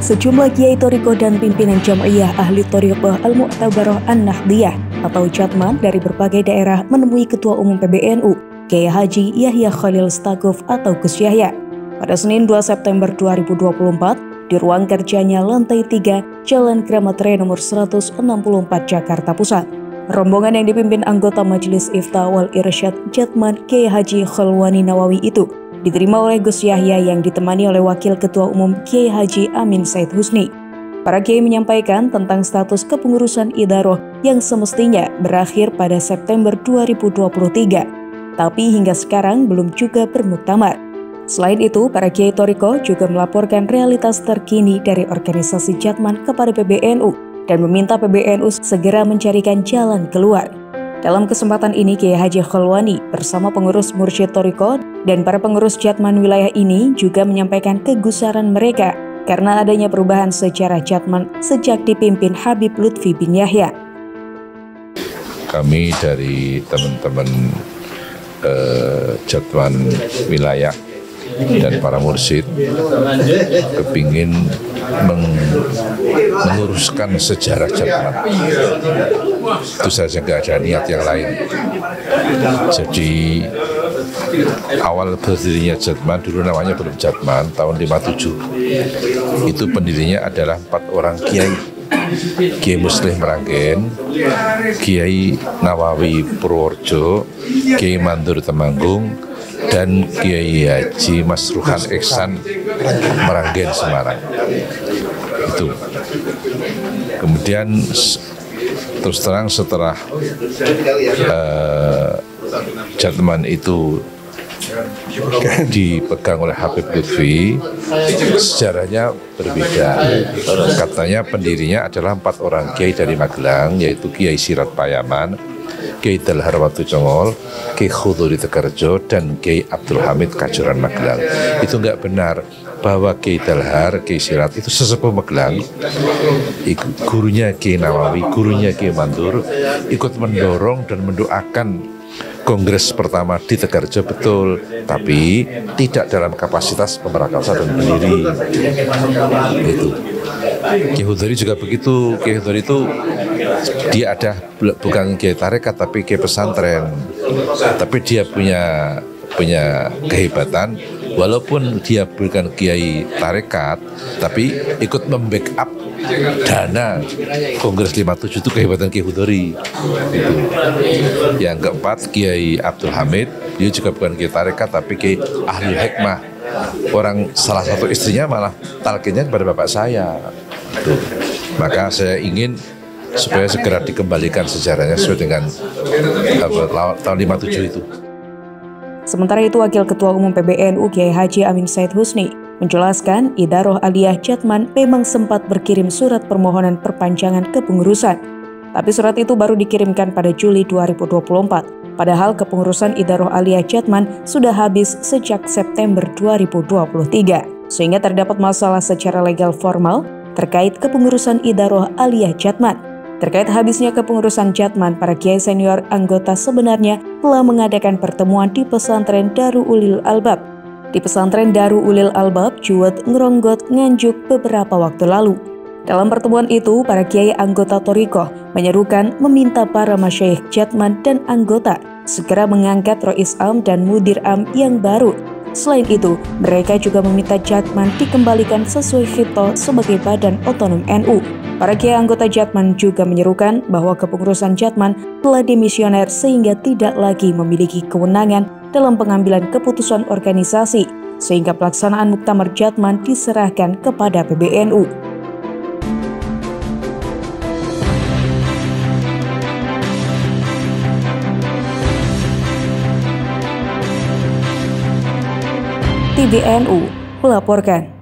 Sejumlah kiai Thariqah dan pimpinan Jam'iyah Ahli Thariqah Al-Mu'tabarah An-Nahdiyah atau Jatman dari berbagai daerah menemui Ketua Umum PBNU, Kiai Haji Yahya Khalil Stakuf atau Gus Yahya pada Senin 2 September 2024 di ruang kerjanya lantai 3 Jalan Kramat Raya nomor 164 Jakarta Pusat. Rombongan yang dipimpin anggota Majelis Ifta wal Irsyad Jatman Kiai Haji Khalwani Nawawi itu diterima oleh Gus Yahya yang ditemani oleh Wakil Ketua Umum Kiai Haji Amin Said Husni. Para kiai menyampaikan tentang status kepengurusan Idaroh yang semestinya berakhir pada September 2023, tapi hingga sekarang belum juga bermuktamar. Selain itu, para kiai Thariqah juga melaporkan realitas terkini dari organisasi Jatman kepada PBNU dan meminta PBNU segera mencarikan jalan keluar. Dalam kesempatan ini, Kiai Haji Khalwani bersama pengurus Mursyid Thariqah dan para pengurus Jatman wilayah ini juga menyampaikan kegusaran mereka karena adanya perubahan sejarah Jatman sejak dipimpin Habib Lutfi bin Yahya. Kami dari teman-teman Jatman wilayah dan para mursyid kepingin menguruskan sejarah Jatman. Itu saja, nggak ada niat yang lain. Jadi awal berdirinya Jatman, dulu namanya belum Jatman, tahun 57. Itu pendirinya adalah 4 orang kiai. Kiai Muslih Meranggen, Kiai Nawawi Purworejo, Kiai Mandur Temanggung, dan Kiai Haji Masruhan Ihsan Meranggen Semarang. Itu. Kemudian terus terang setelah Jatman itu dipegang oleh Habib Lutfi, sejarahnya berbeda. Katanya pendirinya adalah 4 orang kiai dari Magelang, yaitu Kiai Sirat Payaman, Kiai Dalhar Watu Congol, Kiai Khuduri Tegarjo, dan Kiai Abdul Hamid Kajoran Magelang. Itu enggak benar bahwa Kiai Dalhar, Kiai Sirat itu sesepuh Magelang. Gurunya Kiai Nawawi, gurunya Kiai Mandur ikut mendorong dan mendoakan Kongres pertama di Tegarjo, betul, tapi tidak dalam kapasitas pemerakasa dan pendiri. Itu. Kiai Khuduri juga begitu. Kiai Khuduri itu dia ada bukan kiai tarekat tapi kiai pesantren. Tapi dia punya kehebatan, walaupun dia bukan kiai tarekat, tapi ikut membackup dana Kongres 57 itu kehebatan Kiai Khuduri. Gitu. Yang keempat, Kiai Abdul Hamid, dia juga bukan kiai tarekat tapi kiai ahli hikmah. Salah satu istrinya malah talqinnya kepada bapak saya. Gitu. Maka saya ingin supaya segera dikembalikan sejarahnya sesuai dengan tahun 57 itu. Sementara itu, Wakil Ketua Umum PBNU Kiai Haji Amin Said Husni menjelaskan Idaroh Aliyah Jatman memang sempat berkirim surat permohonan perpanjangan kepengurusan. Tapi surat itu baru dikirimkan pada Juli 2024. Padahal kepengurusan Idaroh Aliyah Jatman sudah habis sejak September 2023. Sehingga terdapat masalah secara legal formal terkait kepengurusan Idaroh Aliyah Jatman. Terkait habisnya kepengurusan Jatman, para kiai senior anggota sebenarnya telah mengadakan pertemuan di pesantren Darul Ulil Albab. Di pesantren Darul Ulil Albab, Juwet Ngeronggot, Nganjuk beberapa waktu lalu. Dalam pertemuan itu, para kiai anggota Thariqah menyerukan meminta para masyayikh Jatman dan anggota segera mengangkat Rois Am dan Mudir Am yang baru. Selain itu, mereka juga meminta Jatman dikembalikan sesuai khito sebagai badan otonom NU. Para kiai anggota Jatman juga menyerukan bahwa kepengurusan Jatman telah dimisioner sehingga tidak lagi memiliki kewenangan dalam pengambilan keputusan organisasi, sehingga pelaksanaan muktamar Jatman diserahkan kepada PBNU. TVNU melaporkan.